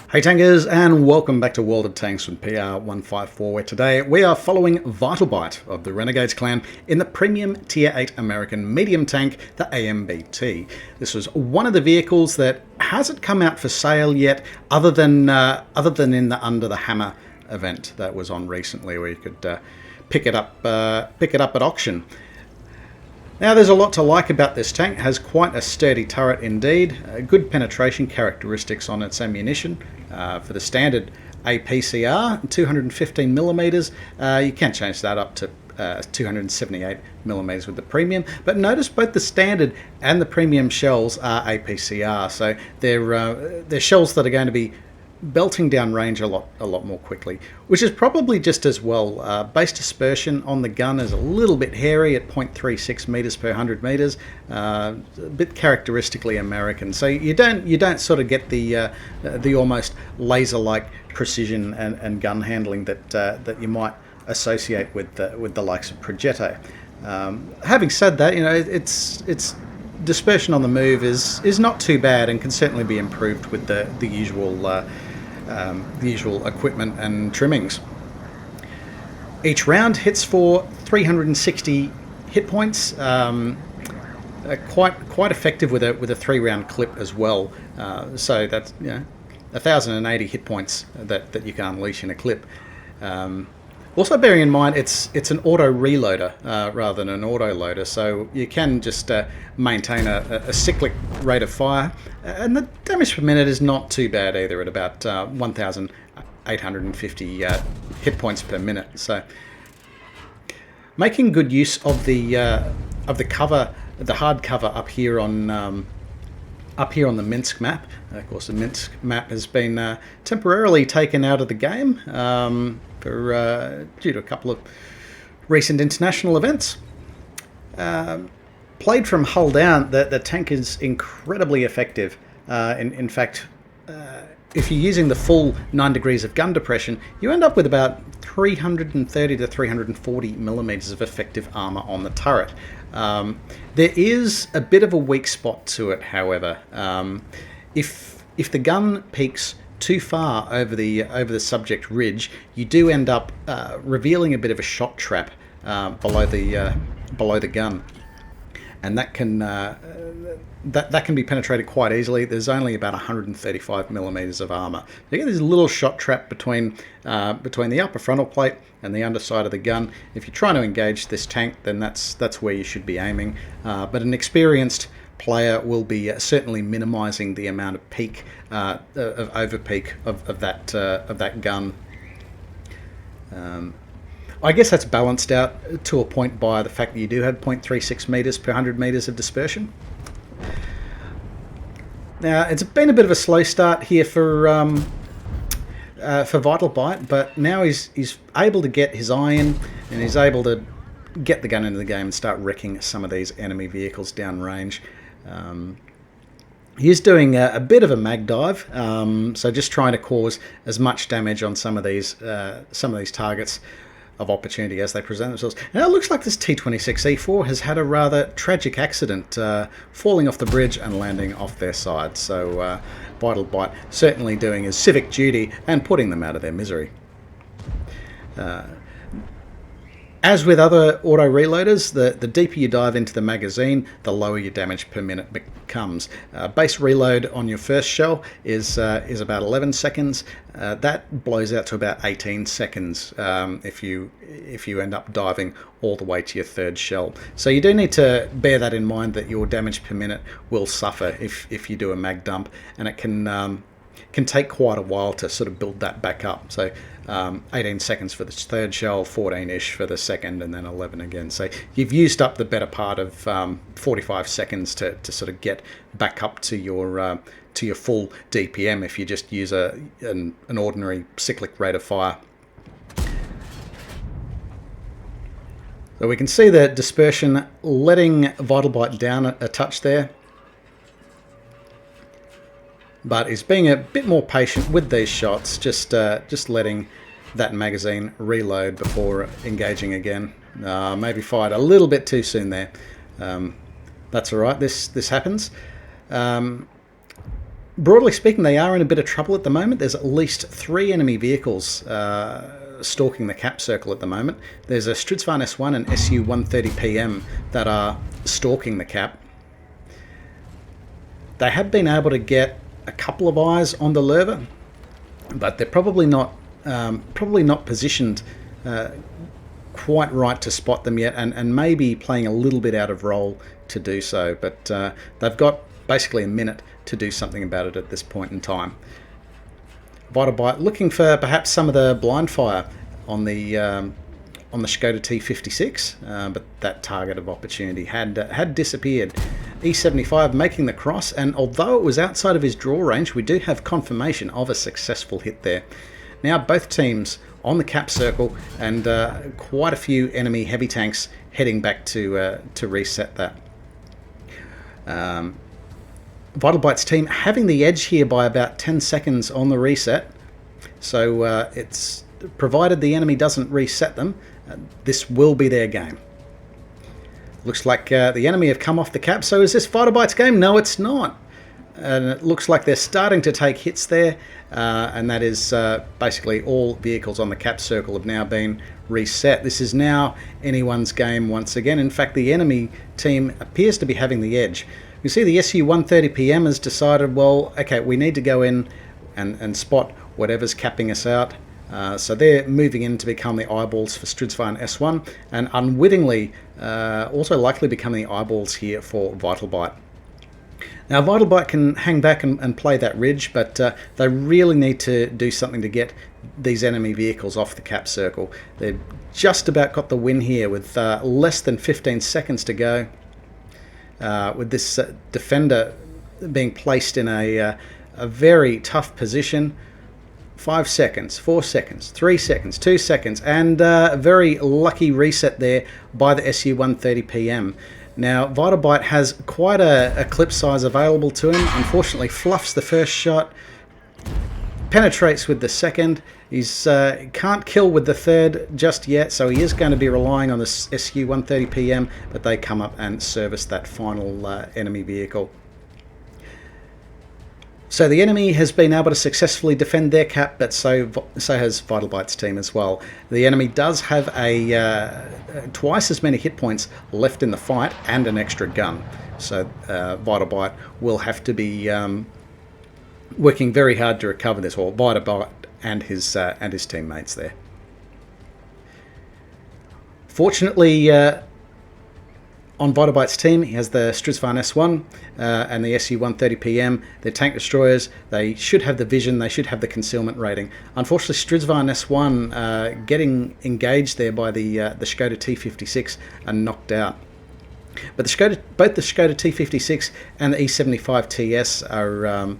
Hey tankers, and welcome back to World of Tanks with PR154, where today we are following vitalbyt of the Renegades clan in the premium tier 8 American medium tank, the AMBT. This was one of the vehicles that hasn't come out for sale yet, other than in the Under the Hammer event that was on recently, where you could pick it up at auction. Now, there's a lot to like about this tank. It has quite a sturdy turret indeed, good penetration characteristics on its ammunition. For the standard APCR, 215mm, you can change that up to 278mm with the premium. But notice both the standard and the premium shells are APCR, so they're shells that are going to be belting down range a lot more quickly, which is probably just as well. Base dispersion on the gun is a little bit hairy at 0.36 meters per 100 meters, a bit characteristically American. So you don't sort of get the almost laser-like precision and gun handling that you might associate with the likes of Progetto. Having said that, you know, it's dispersion on the move is not too bad and can certainly be improved with the usual equipment and trimmings. Each round hits for 360 hit points, quite effective with a 3-round clip as well. So that's 1,080 hit points that you can unleash in a clip. Also bearing in mind it's an auto reloader rather than an auto loader, so you can just maintain a cyclic rate of fire, and the damage per minute is not too bad either at about 1,850 hit points per minute. So making good use of the cover, the hard cover up here on the Minsk map. Of course, the Minsk map has been temporarily taken out of the game due to a couple of recent international events. Played from hull down, the tank is incredibly effective. In fact, if you're using the full 9 degrees of gun depression, you end up with about 330 to 340 millimeters of effective armor on the turret. There is a bit of a weak spot to it, however. If the gun peaks too far over the subject ridge, you do end up revealing a bit of a shot trap below the gun, and that can be penetrated quite easily. There's only about 135 millimeters of armor. You get this little shot trap between the upper frontal plate and the underside of the gun. If you're trying to engage this tank, then that's where you should be aiming. But an experienced player will be certainly minimizing the amount of peak of overpeak of that gun. I guess that's balanced out to a point by the fact that you do have 0.36 meters per 100 meters of dispersion. Now, it's been a bit of a slow start here for vitalbyt, but now he's able to get his eye in, and he's able to get the gun into the game and start wrecking some of these enemy vehicles downrange. He's doing a bit of a mag dive, so just trying to cause as much damage on some of these targets of opportunity as they present themselves. Now it looks like this T-26E4 has had a rather tragic accident, falling off the bridge and landing off their side. So vitalbyt certainly doing his civic duty and putting them out of their misery. As with other auto reloaders, the deeper you dive into the magazine, the lower your damage per minute becomes. Base reload on your first shell is about 11 seconds. That blows out to about 18 seconds if you end up diving all the way to your third shell. So you do need to bear that in mind, that your damage per minute will suffer if you do a mag dump, and it can take quite a while to sort of build that back up. So 18 seconds for the third shell, 14-ish for the second, and then 11 again. So you've used up the better part of 45 seconds to sort of get back up to your full DPM if you just use an ordinary cyclic rate of fire. So we can see the dispersion letting vitalbyt down a touch there, but is being a bit more patient with these shots, just letting that magazine reload before engaging again. Maybe fired a little bit too soon there. That's all right. This happens. Broadly speaking, they are in a bit of trouble at the moment. There's at least 3 enemy vehicles stalking the cap circle at the moment. There's a Stridsvagn S1 and SU-130PM that are stalking the cap. They have been able to get a couple of eyes on the Lerva, but they're probably not positioned quite right to spot them yet, and maybe playing a little bit out of role to do so. But they've got basically a minute to do something about it at this point in time. vitalbyt looking for perhaps some of the blind fire on the Skoda T56, but that target of opportunity had disappeared. E75 making the cross, and although it was outside of his draw range, we do have confirmation of a successful hit there. Now both teams on the cap circle, and quite a few enemy heavy tanks heading back to reset that. vitalbyt's team having the edge here by about 10 seconds on the reset, so it's provided the enemy doesn't reset them, this will be their game. Looks like the enemy have come off the cap. So is this vitalbyt's game? No, it's not. And it looks like they're starting to take hits there, and that is basically all vehicles on the cap circle have now been reset. This is now anyone's game once again. In fact, the enemy team appears to be having the edge. You see the SU-130PM has decided, well, okay, we need to go in and spot whatever's capping us out. So they're moving in to become the eyeballs for Stridsvagn S1, and unwittingly also likely becoming the eyeballs here for vitalbyt. Now vitalbyt can hang back and play that ridge, but they really need to do something to get these enemy vehicles off the cap circle. They've just about got the win here with less than 15 seconds to go, with this defender being placed in a very tough position. 5 seconds, 4 seconds, 3 seconds, 2 seconds, and a very lucky reset there by the SU-130PM. Now vitalbyt has quite a clip size available to him. Unfortunately fluffs the first shot, penetrates with the second. He's can't kill with the third just yet, so he is going to be relying on the SU-130PM, but they come up and service that final enemy vehicle. So the enemy has been able to successfully defend their cap, but so has vitalbyt's team as well. The enemy does have twice as many hit points left in the fight and an extra gun. So vitalbyt will have to be working very hard to recover this, or vitalbyt and his teammates there. Fortunately, on vitalbyt's team, he has the Stridsvagn S1 and the SU-130PM. They're tank destroyers. They should have the vision. They should have the concealment rating. Unfortunately, Stridsvagn S1 getting engaged there by the Skoda T56 and knocked out. But both the Skoda T56 and the E75 TS are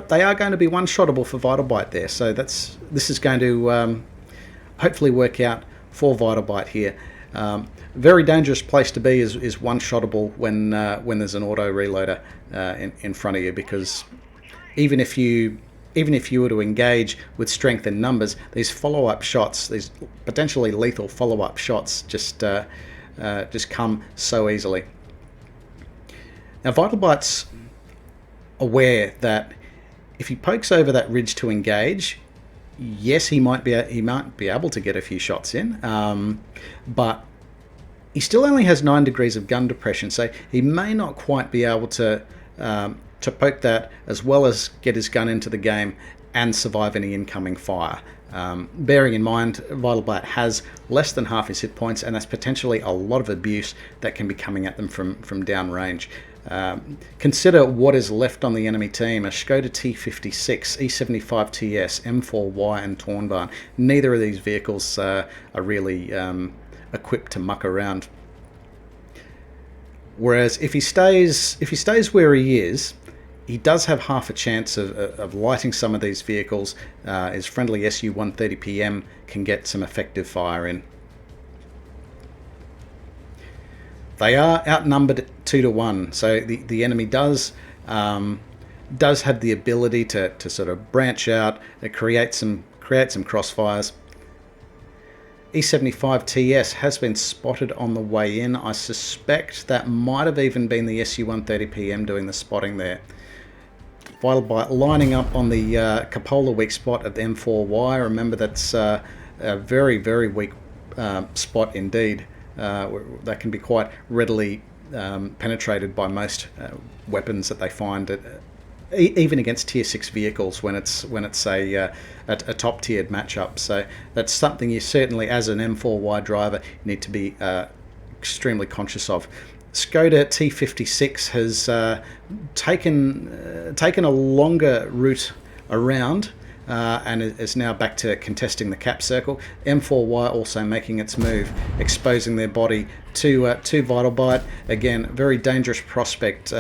they are going to be one-shottable for vitalbyt there. So this is going to hopefully work out for vitalbyt here. Very dangerous place to be is one-shottable when there's an auto reloader in front of you, because even if you were to engage with strength in numbers, these follow-up shots, these potentially lethal follow-up shots, just come so easily. Now vitalbyt's aware that if he pokes over that ridge to engage, yes, he might be able to get a few shots in, but he still only has 9 degrees of gun depression, so he may not quite be able to poke that as well as get his gun into the game and survive any incoming fire. Bearing in mind, vitalbyt has less than half his hit points, and that's potentially a lot of abuse that can be coming at them from downrange. Consider what is left on the enemy team: a Skoda T56, E75 TS, M4Y and Tornbarn. Neither of these vehicles are really equipped to muck around. Whereas if he stays where he is, he does have half a chance of lighting some of these vehicles. His friendly SU-130PM can get some effective fire in. They are outnumbered 2-1, so the enemy does have the ability to sort of branch out, create some crossfires. E75 TS has been spotted on the way in. I suspect that might have even been the SU130PM doing the spotting there. vitalbyt lining up on the cupola weak spot of the M4Y. Remember, that's a very, very weak spot indeed. That can be quite readily penetrated by most weapons that they find, even against tier 6 vehicles when it's a top tiered matchup. So that's something you certainly, as an M4Y driver, need to be extremely conscious of. Skoda T56 has taken a longer route around and is now back to contesting the cap circle. M4Y also making its move, exposing their body to vitalbyt. Again, very dangerous prospect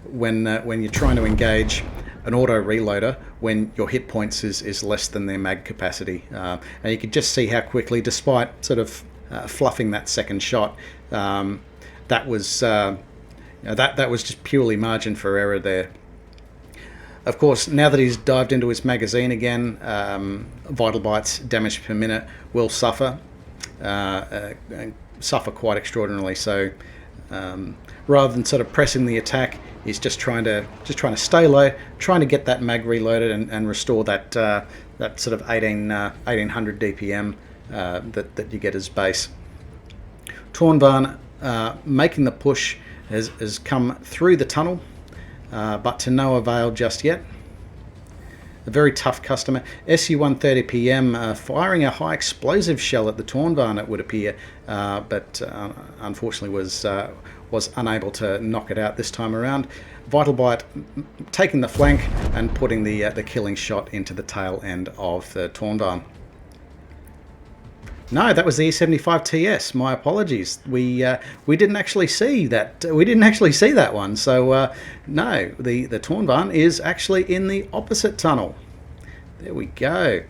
when you're trying to engage an auto reloader when your hit points is less than their mag capacity. And you could just see how quickly, despite sort of fluffing that second shot, that was that was just purely margin for error there. Of course, now that he's dived into his magazine again, vitalbyt's damage per minute will suffer quite extraordinarily. So rather than sort of pressing the attack, he's just trying to stay low, trying to get that mag reloaded and restore that that sort of 1800 DPM that you get as base. Tornvarn making the push has come through the tunnel, but to no avail just yet. A very tough customer. SU130PM firing a high explosive shell at the Tornvarn, it would appear, but unfortunately was unable to knock it out this time around. vitalbyt taking the flank and putting the killing shot into the tail end of the Tornvarn. No, that was the E75 TS. My apologies. We didn't actually see that. We didn't actually see that one. So no, the Tornvarn is actually in the opposite tunnel. There we go.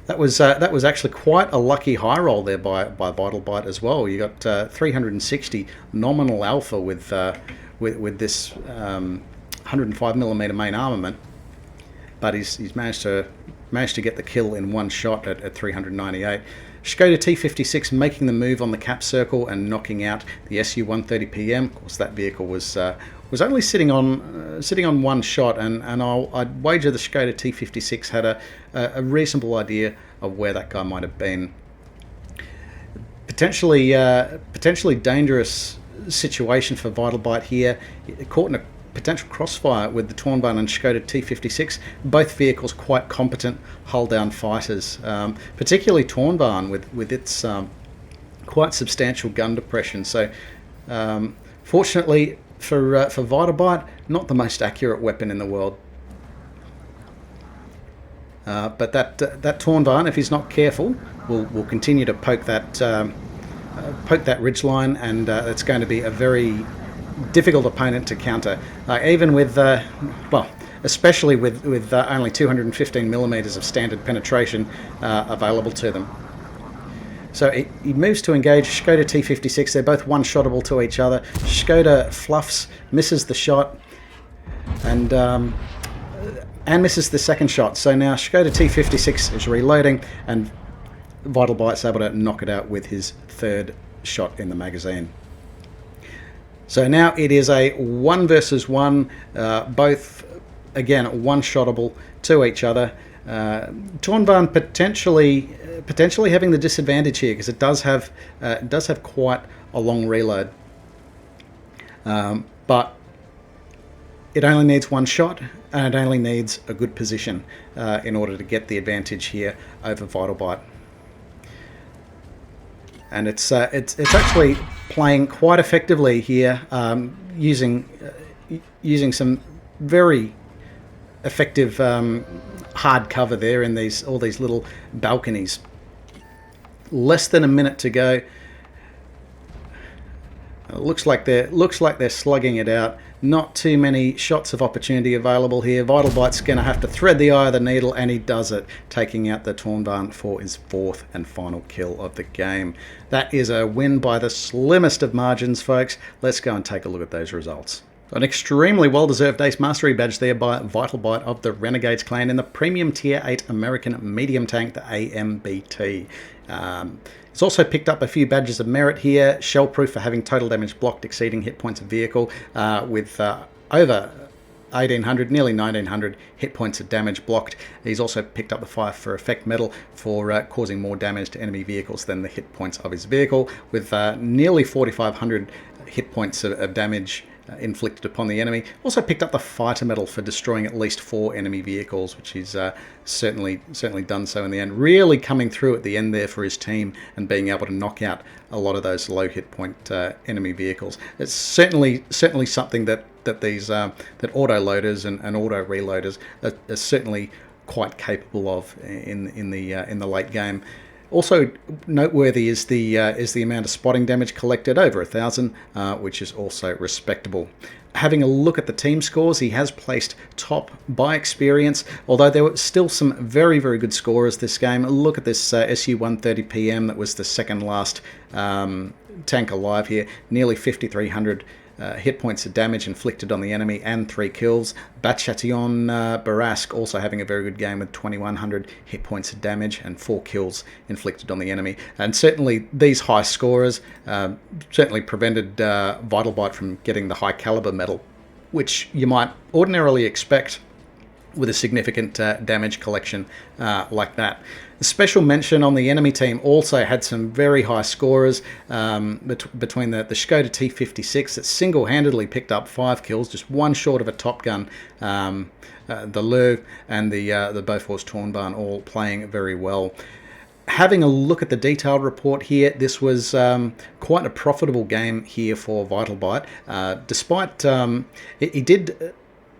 That was actually quite a lucky high roll there by vitalbyt as well. You got 360 nominal alpha with this 105mm main armament. But he's managed to get the kill in one shot at 398. Skoda T56 making the move on the cap circle and knocking out the SU130PM. Of course, that vehicle was only sitting on one shot, and I'd wager the Skoda T56 had a reasonable idea of where that guy might have been. Potentially dangerous situation for vitalbyt here. Caught in a potential crossfire with the Tornvarn and Skoda T56. Both vehicles quite competent hull-down fighters, particularly Tornvarn with its quite substantial gun depression. So fortunately for vitalbyt, not the most accurate weapon in the world. But that Tornvarn, if he's not careful, will continue to poke that ridgeline, and it's going to be a very difficult opponent to counter, even with especially with only 215mm of standard penetration available to them. So he moves to engage Skoda T56. They're both one-shottable to each other. Skoda fluffs, misses the shot, and misses the second shot. So now Skoda T56 is reloading, and vitalbyt's able to knock it out with his third shot in the magazine. So now it is a 1 versus 1, both again one-shottable to each other. Tornvarn potentially having the disadvantage here because it does have quite a long reload, but it only needs one shot and it only needs a good position in order to get the advantage here over vitalbyt. And it's actually playing quite effectively here, using some very effective hard cover there in all these little balconies. Less than a minute to go. It looks like they're slugging it out. Not too many shots of opportunity available here. vitalbyt's going to have to thread the eye of the needle, and he does it, taking out the Tornvarn for his fourth and final kill of the game. That is a win by the slimmest of margins, folks. Let's go and take a look at those results. An extremely well-deserved Ace Mastery badge there by vitalbyt of the Renegades clan in the Premium Tier 8 American Medium Tank, the AMBT. It's also picked up a few badges of merit here. Shellproof for having total damage blocked exceeding hit points of vehicle with over 1800, nearly 1900 hit points of damage blocked. He's also picked up the 5 for effect medal for causing more damage to enemy vehicles than the hit points of his vehicle, with nearly 4500 hit points of damage inflicted upon the enemy. Also picked up the fighter medal for destroying at least 4 enemy vehicles, which he's certainly done so in the end. Really coming through at the end there for his team and being able to knock out a lot of those low hit point enemy vehicles. It's certainly something that these that auto loaders and auto reloaders are certainly quite capable of in the late game. Also noteworthy is the amount of spotting damage collected, over 1,000, which is also respectable. Having a look at the team scores, he has placed top by experience, although there were still some very good scorers this game. Look at this SU-130 PM that was the second last tank alive here, nearly 5,300 hit points of damage inflicted on the enemy and 3 kills. Bachation Barask also having a very good game with 2,100 hit points of damage and 4 kills inflicted on the enemy. And certainly these high scorers certainly prevented vitalbyt from getting the high caliber medal, which you might ordinarily expect with a significant damage collection like that. The special mention on the enemy team also had some very high scorers between the Skoda T56 that single-handedly picked up 5 kills, just one short of a Top Gun, the Lurg and the Bofors Tornbarn all playing very well. Having a look at the detailed report here, this was quite a profitable game here for vitalbyt. Despite he did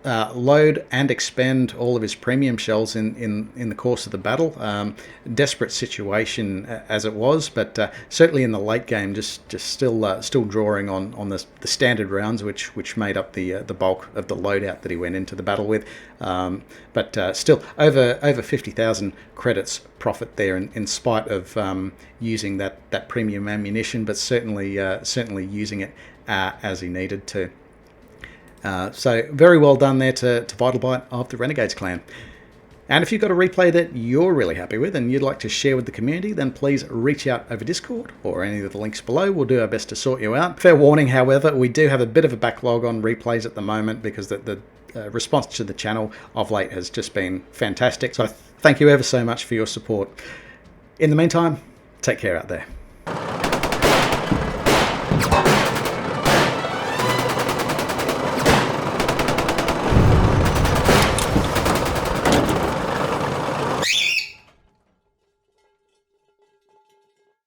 load and expend all of his premium shells in the course of the battle. Desperate situation as it was, but certainly in the late game, just still drawing on the standard rounds, which made up the bulk of the loadout that he went into the battle with. But still over 50,000 credits profit there, in spite of using that premium ammunition, but certainly using it as he needed to. So very well done there to vitalbyt of the Renegades clan. And if you've got a replay that you're really happy with and you'd like to share with the community, then please reach out over Discord or any of the links below. We'll do our best to sort you out. Fair warning, however, we do have a bit of a backlog on replays at the moment because the response to the channel of late has just been fantastic. So thank you ever so much for your support. In the meantime, take care out there.